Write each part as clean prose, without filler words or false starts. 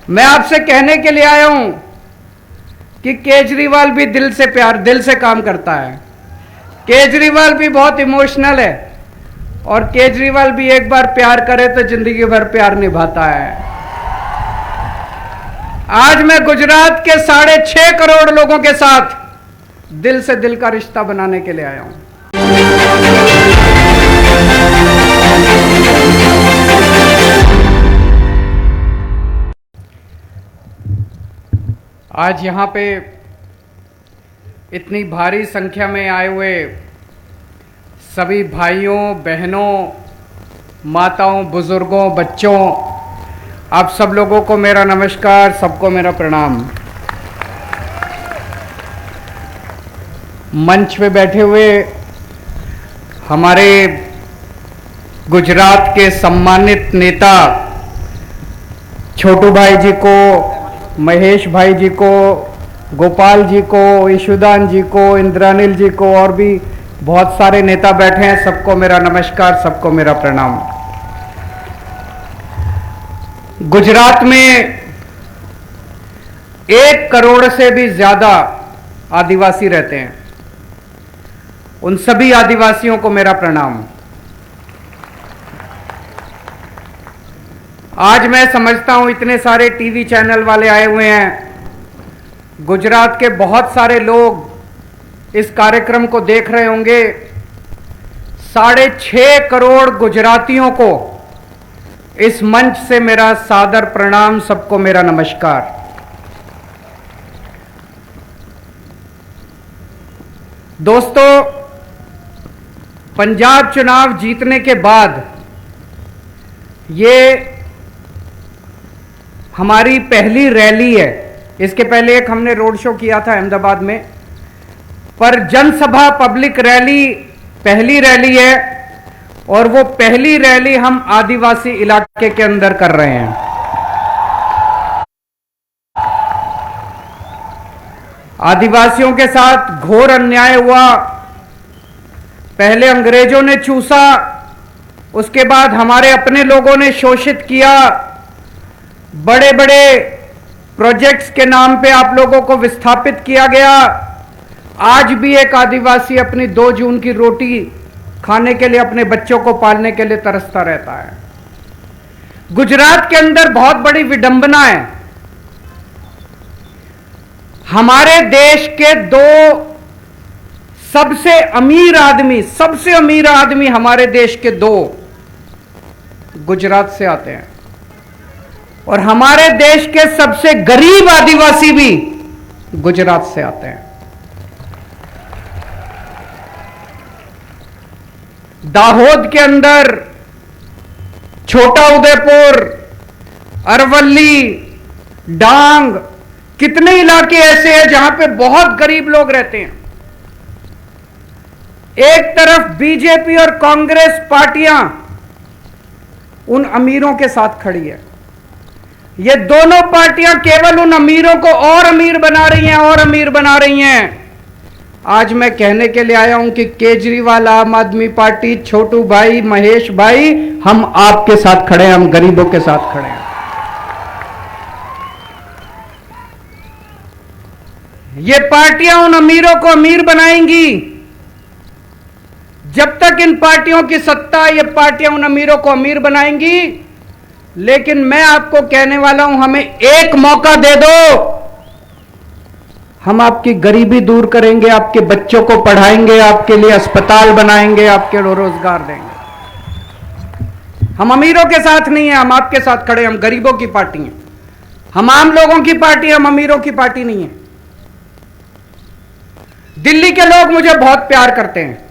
मैं आपसे कहने के लिए आया हूं कि केजरीवाल भी दिल से काम करता है। केजरीवाल भी बहुत इमोशनल है और केजरीवाल भी एक बार प्यार करे तो जिंदगी भर प्यार निभाता है। आज मैं गुजरात के 6.5 करोड़ लोगों के साथ दिल से दिल का रिश्ता बनाने के लिए आया हूं। आज यहां पे इतनी भारी संख्या में आए हुए सभी भाइयों, बहनों, माताओं, बुजुर्गों, बच्चों, आप सब लोगों को मेरा नमस्कार, सबको मेरा प्रणाम। मंच पे बैठे हुए हमारे गुजरात के सम्मानित नेता छोटू भाई जी को, महेश भाई जी को, गोपाल जी को, ईशुदान जी को, इंद्रानिल जी को और भी बहुत सारे नेता बैठे हैं, सबको मेरा नमस्कार, सबको मेरा प्रणाम। गुजरात में 1 करोड़ से भी ज्यादा आदिवासी रहते हैं। उन सभी आदिवासियों को मेरा प्रणाम। आज मैं समझता हूं इतने सारे टीवी चैनल वाले आए हुए हैं, गुजरात के बहुत सारे लोग इस कार्यक्रम को देख रहे होंगे। 6.5 करोड़ गुजरातियों को इस मंच से मेरा सादर प्रणाम, सबको मेरा नमस्कार। दोस्तों, पंजाब चुनाव जीतने के बाद ये हमारी पहली रैली है। इसके पहले एक हमने रोड शो किया था अहमदाबाद में, पर जनसभा पब्लिक रैली पहली रैली है और वो पहली रैली हम आदिवासी इलाके के अंदर कर रहे हैं। आदिवासियों के साथ घोर अन्याय हुआ। पहले अंग्रेजों ने चूसा, उसके बाद हमारे अपने लोगों ने शोषित किया। बड़े बड़े प्रोजेक्ट्स के नाम पे आप लोगों को विस्थापित किया गया। आज भी एक आदिवासी अपनी 2 जून की रोटी खाने के लिए, अपने बच्चों को पालने के लिए तरसता रहता है। गुजरात के अंदर बहुत बड़ी विडंबना है। हमारे देश के 2 सबसे अमीर आदमी हमारे देश के 2 गुजरात से आते हैं और हमारे देश के सबसे गरीब आदिवासी भी गुजरात से आते हैं। दाहोद के अंदर, छोटा उदयपुर, अरवली, डांग, कितने इलाके ऐसे हैं जहां पे बहुत गरीब लोग रहते हैं। एक तरफ बीजेपी और कांग्रेस पार्टियां उन अमीरों के साथ खड़ी है। ये दोनों पार्टियां केवल उन अमीरों को और अमीर बना रही हैं और अमीर बना रही हैं। आज मैं कहने के लिए आया हूं कि केजरीवाल, आम आदमी पार्टी, छोटू भाई, महेश भाई, हम आपके साथ खड़े हैं, हम गरीबों के साथ खड़े हैं। ये पार्टियां उन अमीरों को अमीर बनाएंगी। जब तक इन पार्टियों की सत्ता, ये पार्टियां उन अमीरों को अमीर बनाएंगी। लेकिन मैं आपको कहने वाला हूं, हमें एक मौका दे दो, हम आपकी गरीबी दूर करेंगे, आपके बच्चों को पढ़ाएंगे, आपके लिए अस्पताल बनाएंगे, आपके रोजगार देंगे। हम अमीरों के साथ नहीं है, हम आपके साथ खड़े, हम गरीबों की पार्टी हैं, हम आम लोगों की पार्टी, हम अमीरों की पार्टी नहीं है। दिल्ली के लोग मुझे बहुत प्यार करते हैं।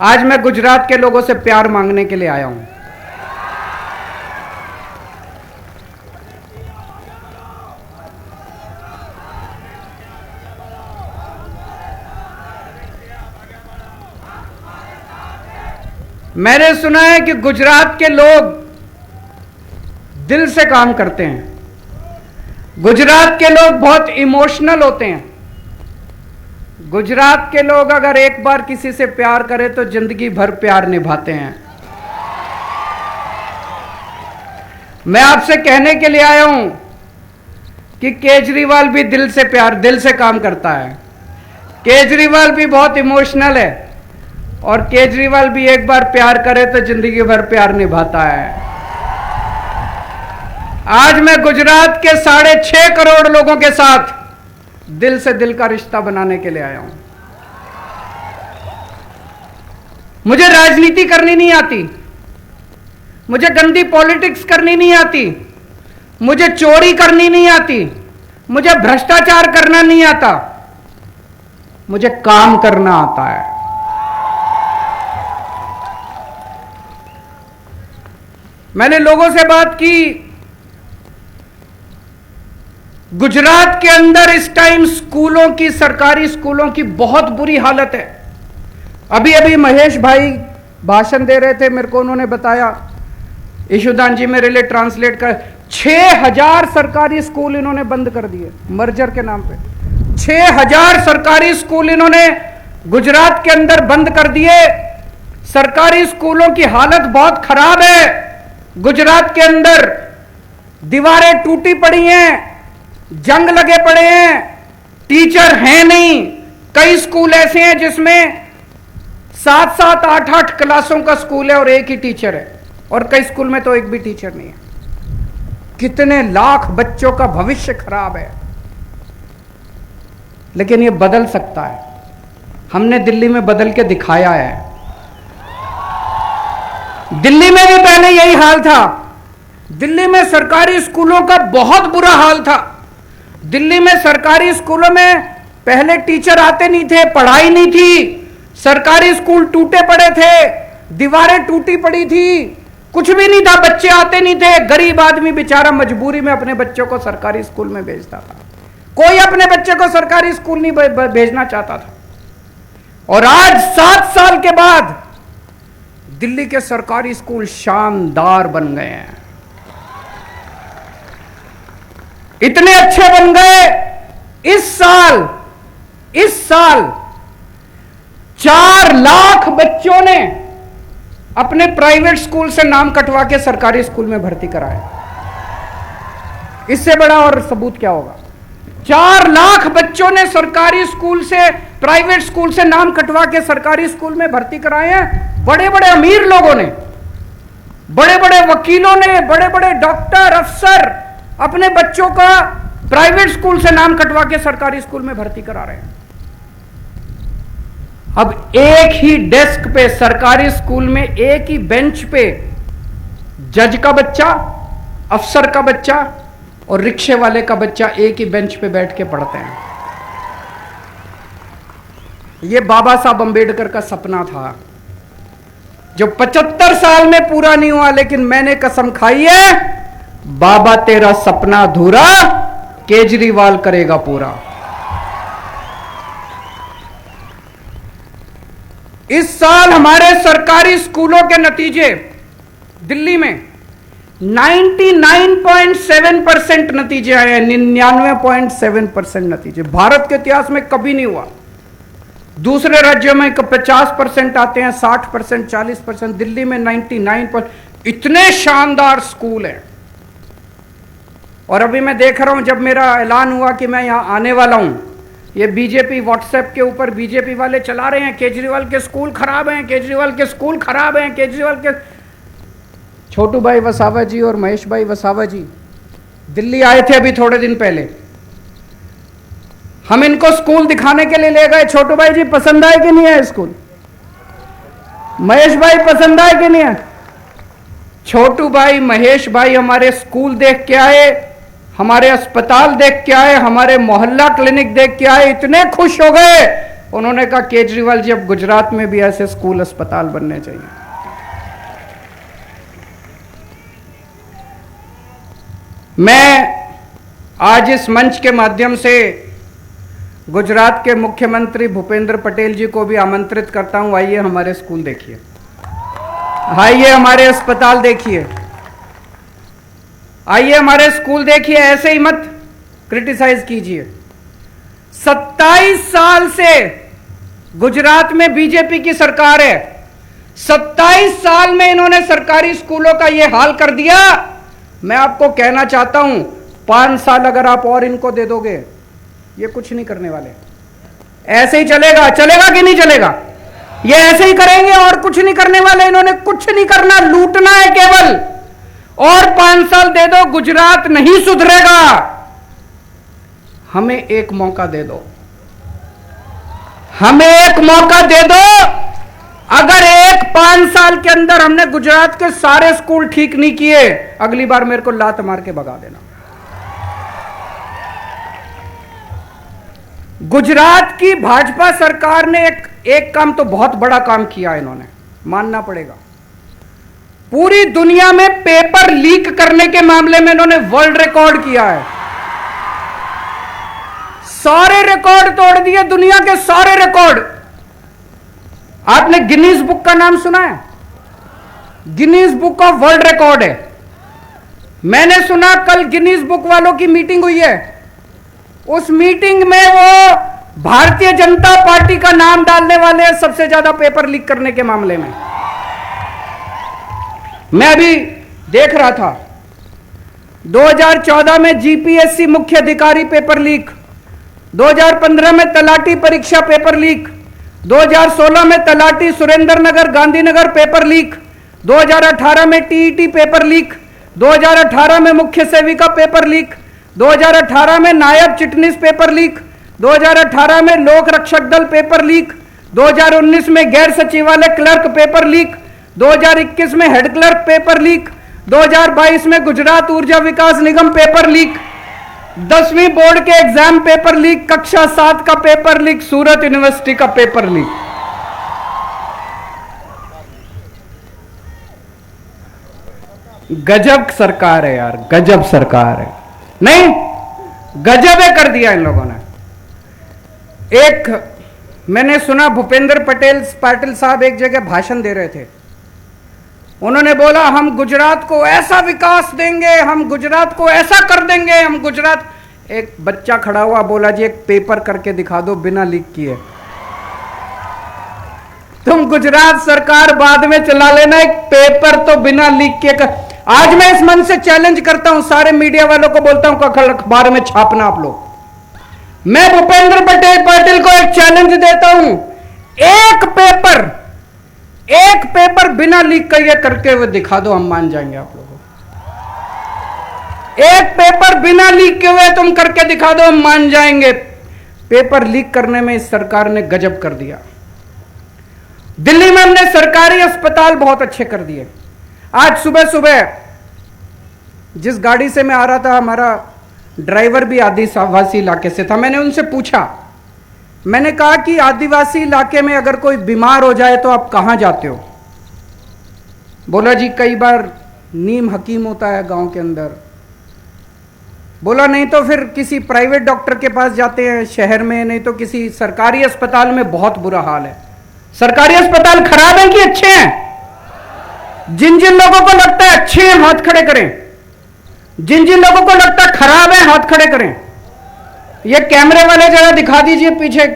आज मैं गुजरात के लोगों से प्यार मांगने के लिए आया हूं। मैंने सुना है कि गुजरात के लोग दिल से काम करते हैं। गुजरात के लोग बहुत इमोशनल होते हैं। गुजरात के लोग अगर एक बार किसी से प्यार करें तो जिंदगी भर प्यार निभाते हैं। मैं आपसे कहने के लिए आया हूं कि केजरीवाल भी दिल से काम करता है। केजरीवाल भी बहुत इमोशनल है और केजरीवाल भी एक बार प्यार करे तो जिंदगी भर प्यार निभाता है। आज मैं गुजरात के 6.5 करोड़ लोगों के साथ दिल से दिल का रिश्ता बनाने के लिए आया हूं। मुझे राजनीति करनी नहीं आती, मुझे गंदी पॉलिटिक्स करनी नहीं आती, मुझे चोरी करनी नहीं आती, मुझे भ्रष्टाचार करना नहीं आता, मुझे काम करना आता है। मैंने लोगों से बात की। गुजरात के अंदर इस टाइम स्कूलों की, सरकारी स्कूलों की बहुत बुरी हालत है। अभी अभी महेश भाई भाषण दे रहे थे, मेरे को उन्होंने बताया, ईशुदान जी मेरे लिए ट्रांसलेट कर, 6000 सरकारी स्कूल इन्होंने बंद कर दिए मर्जर के नाम पे। 6000 सरकारी स्कूल इन्होंने गुजरात के अंदर बंद कर दिए। सरकारी स्कूलों की हालत बहुत खराब है। गुजरात के अंदर दीवारें टूटी पड़ी हैं, जंग लगे पड़े हैं, टीचर हैं नहीं। कई स्कूल ऐसे हैं जिसमें 7-7, 8-8 क्लासों का स्कूल है और एक ही टीचर है, और कई स्कूल में तो एक भी टीचर नहीं है। कितने लाख बच्चों का भविष्य खराब है। लेकिन यह बदल सकता है। हमने दिल्ली में बदल के दिखाया है। दिल्ली में भी पहले यही हाल था। दिल्ली में सरकारी स्कूलों का बहुत बुरा हाल था। दिल्ली में सरकारी स्कूलों में पहले टीचर आते नहीं थे, पढ़ाई नहीं थी, सरकारी स्कूल टूटे पड़े थे, दीवारें टूटी पड़ी थी, कुछ भी नहीं था, बच्चे आते नहीं थे। गरीब आदमी बेचारा मजबूरी में अपने बच्चों को सरकारी स्कूल में भेजता था। कोई अपने बच्चे को सरकारी स्कूल नहीं भेजना चाहता था। और आज 7 साल के बाद दिल्ली के सरकारी स्कूल शानदार बन गए हैं। इतने अच्छे बन गए, इस साल 4 लाख बच्चों ने अपने प्राइवेट स्कूल से नाम कटवा के सरकारी स्कूल में भर्ती कराया। इससे बड़ा और सबूत क्या होगा? 4 लाख बच्चों ने सरकारी स्कूल से, प्राइवेट स्कूल से नाम कटवा के सरकारी स्कूल में भर्ती कराए हैं। बड़े बड़े अमीर लोगों ने, बड़े बड़े वकीलों ने, बड़े बड़े डॉक्टर, अफसर अपने बच्चों का प्राइवेट स्कूल से नाम कटवा के सरकारी स्कूल में भर्ती करा रहे हैं। अब एक ही डेस्क पे, सरकारी स्कूल में एक ही बेंच पे जज का बच्चा, अफसर का बच्चा और रिक्शे वाले का बच्चा एक ही बेंच पे बैठ के पढ़ते हैं। यह बाबा साहब अंबेडकर का सपना था, जो 75 साल में पूरा नहीं हुआ। लेकिन मैंने कसम खाई है, बाबा तेरा सपना अधूरा केजरीवाल करेगा पूरा। इस साल हमारे सरकारी स्कूलों के नतीजे दिल्ली में 99.7% नतीजे आए हैं। 99.7% नतीजे भारत के इतिहास में कभी नहीं हुआ। दूसरे राज्यों में 50% आते हैं, 60%, 40%, दिल्ली में 99%। इतने शानदार स्कूल हैं। और अभी मैं देख रहा हूं, जब मेरा ऐलान हुआ कि मैं यहां आने वाला हूं, ये बीजेपी व्हाट्सएप के ऊपर बीजेपी वाले चला रहे हैं, केजरीवाल के स्कूल खराब हैं, केजरीवाल के स्कूल खराब हैं, केजरीवाल के। छोटू भाई वसावा जी और महेश भाई वसावा जी दिल्ली आए थे अभी थोड़े दिन पहले। हम इनको स्कूल दिखाने के लिए ले गए। छोटू भाई जी पसंद आए कि नहीं है स्कूल? महेश भाई पसंद आए कि नहीं है? छोटू भाई, महेश भाई हमारे स्कूल देख के आए, हमारे अस्पताल देख के आए, हमारे मोहल्ला क्लिनिक देख के आए, इतने खुश हो गए। उन्होंने कहा केजरीवाल जी अब गुजरात में भी ऐसे स्कूल अस्पताल बनने चाहिए। मैं आज इस मंच के माध्यम से गुजरात के मुख्यमंत्री भूपेंद्र पटेल जी को भी आमंत्रित करता हूं, आइए हमारे स्कूल देखिए, आइए हमारे अस्पताल देखिए, आइए हमारे स्कूल देखिए। ऐसे ही मत क्रिटिसाइज कीजिए। 27 साल से गुजरात में बीजेपी की सरकार है। 27 साल में इन्होंने सरकारी स्कूलों का यह हाल कर दिया। मैं आपको कहना चाहता हूं 5 साल अगर आप और इनको दे दोगे, ये कुछ नहीं करने वाले। ऐसे ही चलेगा, चलेगा कि नहीं चलेगा? ये ऐसे ही करेंगे और कुछ नहीं करने वाले। इन्होंने कुछ नहीं करना, लूटना है केवल। और 5 साल दे दो, गुजरात नहीं सुधरेगा। हमें एक मौका दे दो, हमें एक मौका दे दो। अगर 5 साल के अंदर हमने गुजरात के सारे स्कूल ठीक नहीं किए, अगली बार मेरे को लात मार के भगा देना। गुजरात की भाजपा सरकार ने एक काम तो बहुत बड़ा काम किया, इन्होंने मानना पड़ेगा। पूरी दुनिया में पेपर लीक करने के मामले में इन्होंने वर्ल्ड रिकॉर्ड किया है। सारे रिकॉर्ड तोड़ दिए, दुनिया के सारे रिकॉर्ड। आपने गिनीज बुक का नाम सुना है? Guinness book of world record है। मैंने सुना कल गिनीज बुक वालों की मीटिंग हुई है। उस मीटिंग में वो भारतीय जनता पार्टी का नाम डालने वाले हैं सबसे ज्यादा पेपर लीक करने के मामले में। मैं अभी देख रहा था 2014 में जीपीएससी मुख्य अधिकारी पेपर लीक, 2015 में तलाटी परीक्षा पेपर लीक, 2016 में तलाटी सुरेंद्र नगर गांधीनगर पेपर लीक, 2018 में टीईटी पेपर लीक, 2018 में मुख्य सेविका पेपर लीक, 2018 में नायब चिटनीस पेपर लीक, 2018 में लोक रक्षक दल पेपर लीक, 2019 में गैर सचिवालय क्लर्क पेपर लीक, 2021 में हेड क्लर्क पेपर लीक, 2022 में गुजरात ऊर्जा विकास निगम पेपर लीक, 10वीं बोर्ड के एग्जाम पेपर लीक, कक्षा 7 का पेपर लीक, सूरत यूनिवर्सिटी का पेपर लीक। गजब सरकार है यार, गजब सरकार है। नहीं, गजब है कर दिया इन लोगों ने। एक मैंने सुना भूपेंद्र पाटिल साहब एक जगह भाषण दे रहे थे। उन्होंने बोला हम गुजरात को ऐसा विकास देंगे, हम गुजरात को ऐसा कर देंगे, हम गुजरात। एक बच्चा खड़ा हुआ, बोला जी एक पेपर करके दिखा दो बिना लीक किए। तुम गुजरात सरकार बाद में चला लेना, एक पेपर तो बिना लीक किए कर। आज मैं इस मन से चैलेंज करता हूं, सारे मीडिया वालों को बोलता हूं कल अखबार में छापना आप लोग। मैं भूपेंद्र पाटिल को एक चैलेंज देता हूं, एक पेपर बिना लीक करके वो दिखा दो, हम मान जाएंगे आप लोगों को। एक पेपर बिना लीक किए हुए तुम करके दिखा दो, हम मान जाएंगे। पेपर लीक करने में इस सरकार ने गजब कर दिया। दिल्ली में हमने सरकारी अस्पताल बहुत अच्छे कर दिए। आज सुबह सुबह जिस गाड़ी से मैं आ रहा था, हमारा ड्राइवर भी आदिवासी इलाके से था। मैंने उनसे पूछा, मैंने कहा कि आदिवासी इलाके में अगर कोई बीमार हो जाए तो आप कहां जाते हो? बोला जी कई बार नीम हकीम होता है गांव के अंदर। बोला नहीं तो फिर किसी प्राइवेट डॉक्टर के पास जाते हैं शहर में, नहीं तो किसी सरकारी अस्पताल में। बहुत बुरा हाल है। सरकारी अस्पताल खराब है कि अच्छे हैं? जिन जिन लोगों को लगता है अच्छे हैं हाथ खड़े करें, जिन जिन लोगों को लगता है खराब है हाथ खड़े करें। ये कैमरे वाले जरा दिखा दीजिए पीछे,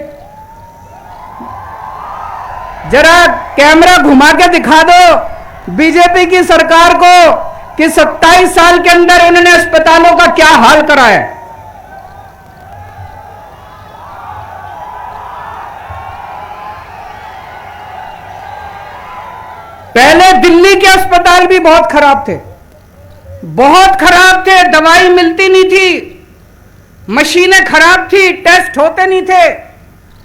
जरा कैमरा घुमा के दिखा दो बीजेपी की सरकार को कि 27 साल के अंदर उन्होंने अस्पतालों का क्या हाल करा है। पहले दिल्ली के अस्पताल भी बहुत खराब थे, बहुत खराब थे। दवाई मिलती नहीं थी, मशीनें खराब थी, टेस्ट होते नहीं थे,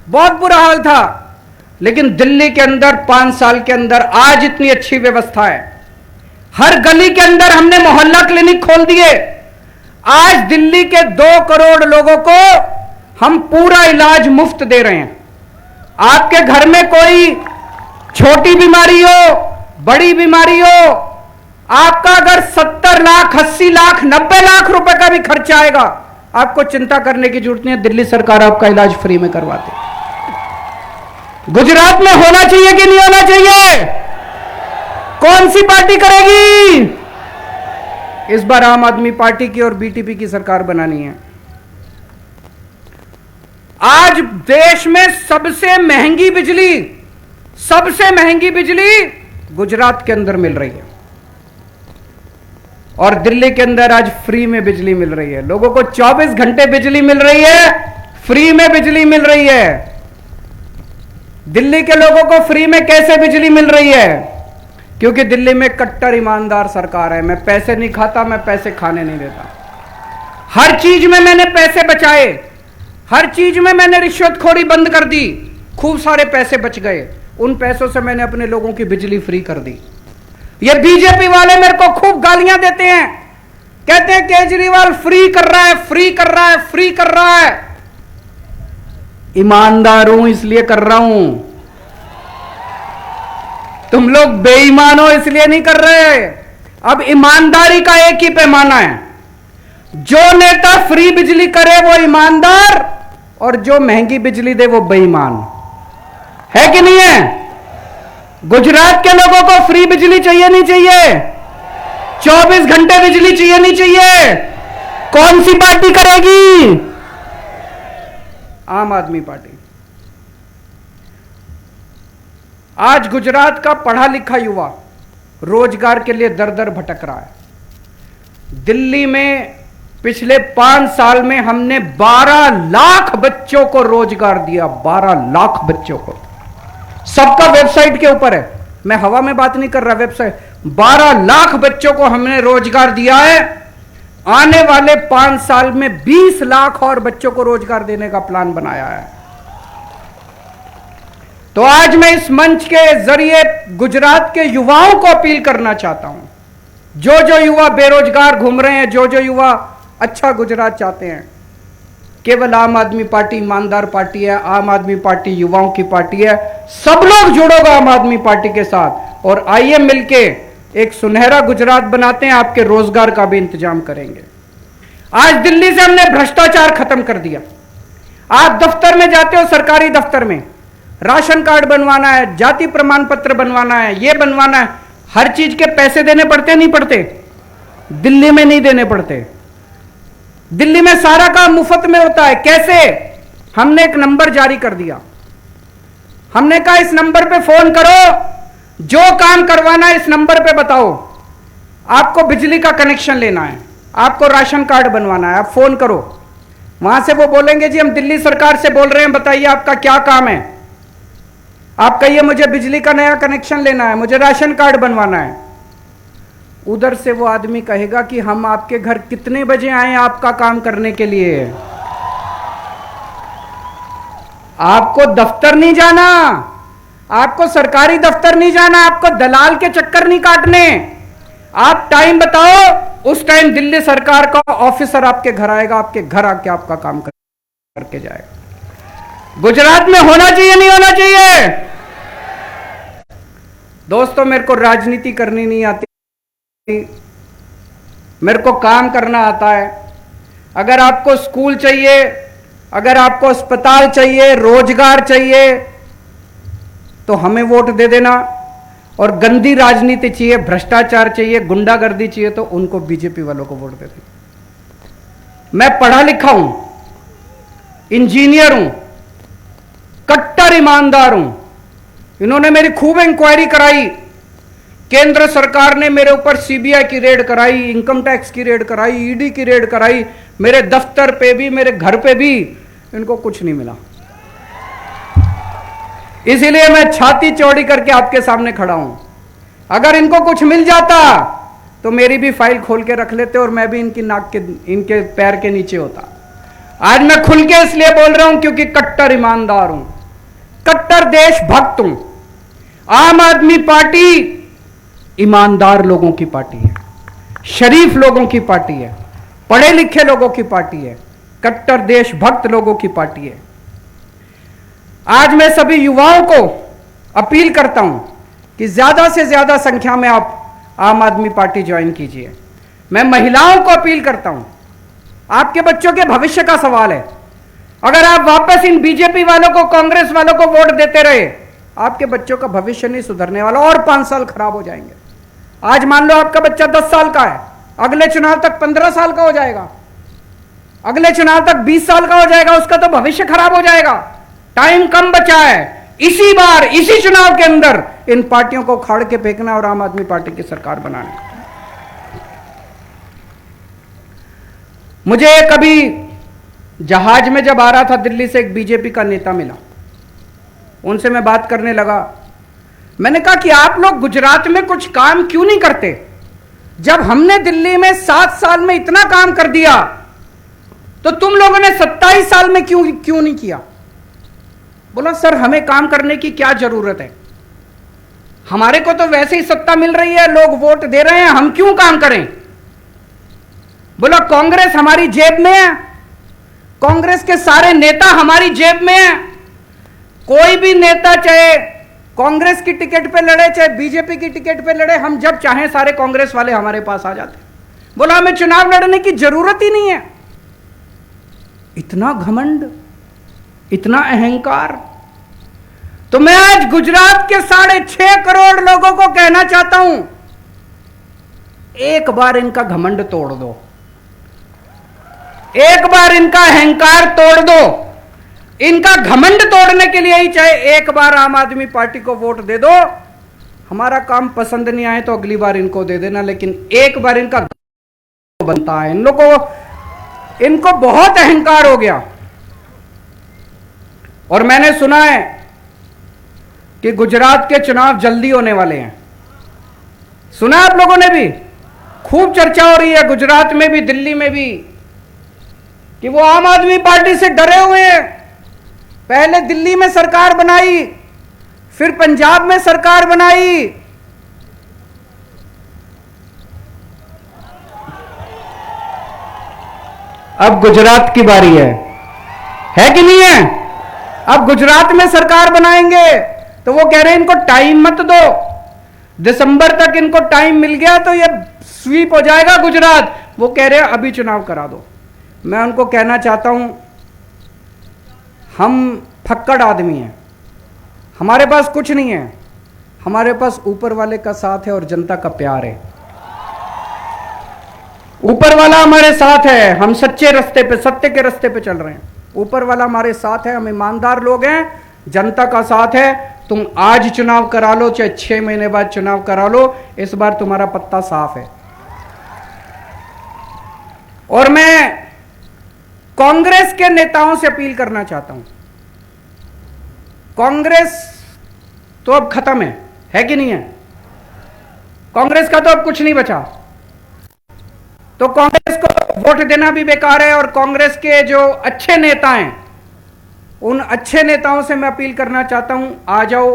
बहुत बुरा हाल था। लेकिन दिल्ली के अंदर 5 साल के अंदर आज इतनी अच्छी व्यवस्था है। हर गली के अंदर हमने मोहल्ला क्लिनिक खोल दिए। आज दिल्ली के 2 करोड़ लोगों को हम पूरा इलाज मुफ्त दे रहे हैं। आपके घर में कोई छोटी बीमारी हो, बड़ी बीमारी हो, आपका अगर 70 लाख, 80 लाख, 90 लाख रुपए का भी खर्चा आएगा, आपको चिंता करने की जरूरत नहीं है। दिल्ली सरकार आपका इलाज फ्री में करवाती। गुजरात में होना चाहिए कि नहीं होना चाहिए? कौन सी पार्टी करेगी? इस बार आम आदमी पार्टी की और बीटीपी की सरकार बनानी है। आज देश में सबसे महंगी बिजली गुजरात के अंदर मिल रही है। और दिल्ली के अंदर आज फ्री में बिजली मिल रही है। लोगों को 24 घंटे बिजली मिल रही है, फ्री में बिजली मिल रही है। दिल्ली के लोगों को फ्री में कैसे बिजली मिल रही है? क्योंकि दिल्ली में कट्टर ईमानदार सरकार है। मैं पैसे नहीं खाता, मैं पैसे खाने नहीं देता। हर चीज में मैंने पैसे बचाए, हर चीज में मैंने रिश्वतखोरी बंद कर दी। खूब सारे पैसे बच गए, उन पैसों से मैंने अपने लोगों की बिजली फ्री कर दी। ये बीजेपी वाले मेरे को खूब गालियां देते हैं, कहते हैं केजरीवाल फ्री कर रहा है, फ्री कर रहा है, फ्री कर रहा है। ईमानदार हूं इसलिए कर रहा हूं, तुम लोग बेईमान हो इसलिए नहीं कर रहे। अब ईमानदारी का एक ही पैमाना है, जो नेता फ्री बिजली करे वो ईमानदार, और जो महंगी बिजली दे वो बेईमान है कि नहीं है? गुजरात के लोगों को फ्री बिजली चाहिए नहीं चाहिए? 24 घंटे बिजली चाहिए नहीं चाहिए? कौन सी पार्टी करेगी? आम आदमी पार्टी। आज गुजरात का पढ़ा लिखा युवा रोजगार के लिए दर दर भटक रहा है। दिल्ली में पिछले 5 साल में हमने 12 लाख बच्चों को रोजगार दिया, 12 लाख बच्चों को। सबका वेबसाइट के ऊपर है, मैं हवा में बात नहीं कर रहा, वेबसाइट। 12 लाख बच्चों को हमने रोजगार दिया है। आने वाले 5 साल में 20 लाख और बच्चों को रोजगार देने का प्लान बनाया है। तो आज मैं इस मंच के जरिए गुजरात के युवाओं को अपील करना चाहता हूं, जो युवा बेरोजगार घूम रहे हैं, जो युवा अच्छा गुजरात चाहते हैं, केवल आम आदमी पार्टी ईमानदार पार्टी है। आम आदमी पार्टी युवाओं की पार्टी है। सब लोग जुड़ोगे आम आदमी पार्टी के साथ, और आइए मिलके एक सुनहरा गुजरात बनाते हैं, आपके रोजगार का भी इंतजाम करेंगे। आज दिल्ली से हमने भ्रष्टाचार खत्म कर दिया। आप दफ्तर में जाते हो, सरकारी दफ्तर में राशन कार्ड बनवाना है, जाति प्रमाण पत्र बनवाना है, ये बनवाना है, हर चीज के पैसे देने पड़ते नहीं पड़ते? दिल्ली में नहीं देने पड़ते। दिल्ली में सारा काम मुफ्त में होता है। कैसे? हमने एक नंबर जारी कर दिया, हमने कहा इस नंबर पे फोन करो, जो काम करवाना है इस नंबर पे बताओ। आपको बिजली का कनेक्शन लेना है, आपको राशन कार्ड बनवाना है, आप फोन करो। वहां से वो बोलेंगे जी हम दिल्ली सरकार से बोल रहे हैं, बताइए आपका क्या काम है। आप कहिए मुझे बिजली का नया कनेक्शन लेना है, मुझे राशन कार्ड बनवाना है। उधर से वो आदमी कहेगा कि हम आपके घर कितने बजे आए आपका काम करने के लिए। आपको दफ्तर नहीं जाना, आपको सरकारी दफ्तर नहीं जाना, आपको दलाल के चक्कर नहीं काटने। आप टाइम बताओ, उस टाइम दिल्ली सरकार का ऑफिसर आपके घर आएगा, आपके घर आके आपका काम करके जाएगा। गुजरात में होना चाहिए नहीं होना चाहिए? दोस्तों, मेरे को राजनीति करनी नहीं आती, मेरे को काम करना आता है। अगर आपको स्कूल चाहिए, अगर आपको अस्पताल चाहिए, रोजगार चाहिए, तो हमें वोट दे देना। और गंदी राजनीति चाहिए, भ्रष्टाचार चाहिए, गुंडागर्दी चाहिए, तो उनको बीजेपी वालों को वोट दे देना। मैं पढ़ा लिखा हूं, इंजीनियर हूं, कट्टर ईमानदार हूं। इन्होंने मेरी खूब इंक्वायरी कराई, केंद्र सरकार ने मेरे ऊपर सीबीआई की रेड कराई, इनकम टैक्स की रेड कराई, ईडी की रेड कराई, मेरे दफ्तर पे भी, मेरे घर पे भी, इनको कुछ नहीं मिला। इसीलिए मैं छाती चौड़ी करके आपके सामने खड़ा हूं। अगर इनको कुछ मिल जाता तो मेरी भी फाइल खोल के रख लेते और मैं भी इनकी नाक के, इनके पैर के नीचे होता। आज मैं खुल के इसलिए बोल रहा हूं क्योंकि कट्टर ईमानदार हूं, कट्टर देशभक्त हूं। आम आदमी पार्टी ईमानदार लोगों की पार्टी है, शरीफ लोगों की पार्टी है, पढ़े लिखे लोगों की पार्टी है, कट्टर देशभक्त लोगों की पार्टी है। आज मैं सभी युवाओं को अपील करता हूं कि ज्यादा से ज्यादा संख्या में आप आम आदमी पार्टी ज्वाइन कीजिए। मैं महिलाओं को अपील करता हूं, आपके बच्चों के भविष्य का सवाल है। अगर आप वापस इन बीजेपी वालों को, कांग्रेस वालों को वोट देते रहे, आपके बच्चों का भविष्य नहीं सुधरने वाला और 5 साल खराब हो जाएंगे। आज मान लो आपका बच्चा 10 साल का है, अगले चुनाव तक 15 साल का हो जाएगा, अगले चुनाव तक 20 साल का हो जाएगा, उसका तो भविष्य खराब हो जाएगा। टाइम कम बचा है, इसी बार इसी चुनाव के अंदर इन पार्टियों को खाड़ के फेंकना और आम आदमी पार्टी की सरकार बनाना। मुझे कभी जहाज में जब आ रहा था दिल्ली से एक बीजेपी का नेता मिला, उनसे मैं बात करने लगा। मैंने कहा कि आप लोग गुजरात में कुछ काम क्यों नहीं करते? जब हमने दिल्ली में 7 साल में इतना काम कर दिया तो तुम लोगों ने 27 साल में क्यों नहीं किया? बोला सर हमें काम करने की क्या जरूरत है, हमारे को तो वैसे ही सत्ता मिल रही है, लोग वोट दे रहे हैं, हम क्यों काम करें? बोला कांग्रेस हमारी जेब में है, कांग्रेस के सारे नेता हमारी जेब में है, कोई भी नेता चाहे कांग्रेस की टिकट पे लड़े चाहे बीजेपी की टिकट पे लड़े, हम जब चाहें सारे कांग्रेस वाले हमारे पास आ जाते। बोला हमें चुनाव लड़ने की जरूरत ही नहीं है। इतना घमंड, इतना अहंकार। तो मैं आज गुजरात के 6.5 करोड़ लोगों को कहना चाहता हूं, एक बार इनका घमंड तोड़ दो, एक बार इनका अहंकार तोड़ दो। इनका घमंड तोड़ने के लिए ही चाहे एक बार आम आदमी पार्टी को वोट दे दो। हमारा काम पसंद नहीं आए तो अगली बार इनको दे देना, लेकिन एक बार इनका बनता है। इन लोगों को, इनको बहुत अहंकार हो गया। और मैंने सुना है कि गुजरात के चुनाव जल्दी होने वाले हैं। सुना आप लोगों ने भी? खूब चर्चा हो रही है गुजरात में भी, दिल्ली में भी, कि वो आम आदमी पार्टी से डरे हुए हैं। पहले दिल्ली में सरकार बनाई, फिर पंजाब में सरकार बनाई, अब गुजरात की बारी है कि नहीं है? अब गुजरात में सरकार बनाएंगे तो वो कह रहे हैं इनको टाइम मत दो, दिसंबर तक इनको टाइम मिल गया तो ये स्वीप हो जाएगा गुजरात। वो कह रहे हैं अभी चुनाव करा दो। मैं उनको कहना चाहता हूं, हम फक्कड़ आदमी हैं, हमारे पास कुछ नहीं है, हमारे पास ऊपर वाले का साथ है और जनता का प्यार है। ऊपर वाला हमारे साथ है, हम सच्चे रास्ते पे, सत्य के रास्ते पे चल रहे हैं। ऊपर वाला हमारे साथ है, हम ईमानदार लोग हैं, जनता का साथ है। तुम आज चुनाव करा लो चाहे 6 महीने बाद चुनाव करा लो, इस बार तुम्हारा पत्ता साफ है। और मैं कांग्रेस के नेताओं से अपील करना चाहता हूं, कांग्रेस तो अब खत्म है कि नहीं है? कांग्रेस का तो अब कुछ नहीं बचा, तो कांग्रेस को वोट देना भी बेकार है। और कांग्रेस के जो अच्छे नेता हैं, उन अच्छे नेताओं से मैं अपील करना चाहता हूं, आ जाओ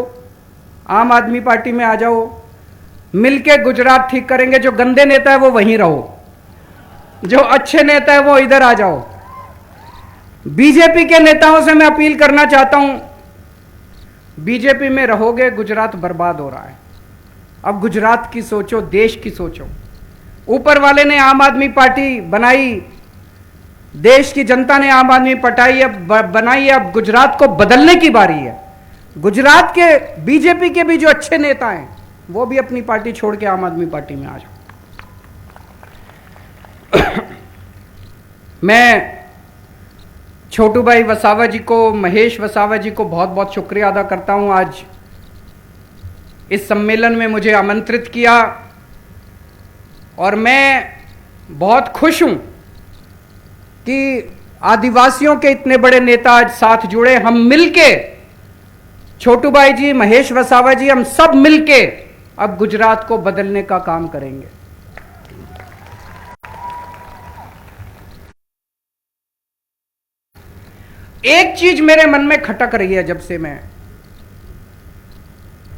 आम आदमी पार्टी में, आ जाओ, मिलके गुजरात ठीक करेंगे। जो गंदे नेता है वो वहीं रहो, जो अच्छे नेता है वो इधर आ जाओ। बीजेपी के नेताओं से मैं अपील करना चाहता हूं, बीजेपी में रहोगे गुजरात बर्बाद हो रहा है। अब गुजरात की सोचो, देश की सोचो। ऊपर वाले ने आम आदमी पार्टी बनाई, देश की जनता ने आम आदमी पार्टी बनाई, अब गुजरात को बदलने की बारी है। गुजरात के बीजेपी के भी जो अच्छे नेता हैं वो भी अपनी पार्टी छोड़ के आम आदमी पार्टी में आ जाओ। मैं छोटू भाई वसावा जी को, महेश वसावा जी को बहुत बहुत शुक्रिया अदा करता हूं, आज इस सम्मेलन में मुझे आमंत्रित किया। और मैं बहुत खुश हूं कि आदिवासियों के इतने बड़े नेता आज साथ जुड़े। हम मिलके, छोटू भाई जी, महेश वसावा जी, हम सब मिलके अब गुजरात को बदलने का काम करेंगे। एक चीज मेरे मन में खटक रही है, जब से मैं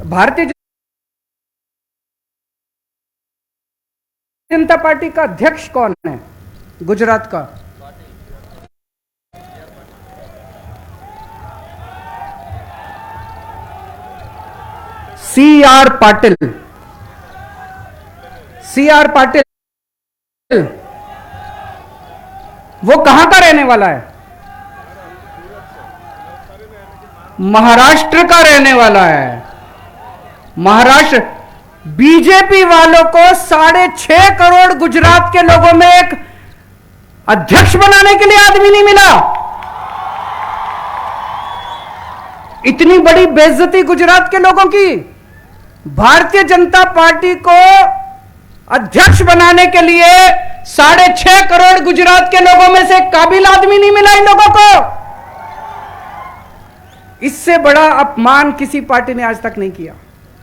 भारतीय जनता पार्टी का अध्यक्ष कौन है गुजरात का? CR पाटिल। CR पाटिल वो कहां का रहने वाला है? महाराष्ट्र का रहने वाला है। महाराष्ट्र। बीजेपी वालों को 6.5 करोड़ गुजरात के लोगों में एक अध्यक्ष बनाने के लिए आदमी नहीं मिला। इतनी बड़ी बेइज्जती गुजरात के लोगों की। भारतीय जनता पार्टी को अध्यक्ष बनाने के लिए 6.5 करोड़ गुजरात के लोगों में से काबिल आदमी नहीं मिला इन लोगों को। इससे बड़ा अपमान किसी पार्टी ने आज तक नहीं किया।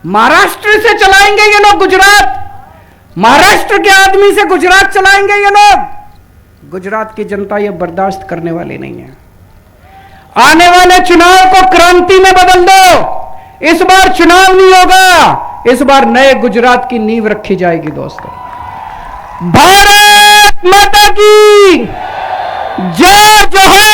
महाराष्ट्र से चलाएंगे ये लोग गुजरात, महाराष्ट्र के आदमी से गुजरात चलाएंगे ये लोग। गुजरात की जनता ये बर्दाश्त करने वाली नहीं है। आने वाले चुनाव को क्रांति में बदल दो। इस बार चुनाव नहीं होगा, इस बार नए गुजरात की नींव रखी जाएगी दोस्तों। भारत माता की जय जोहर।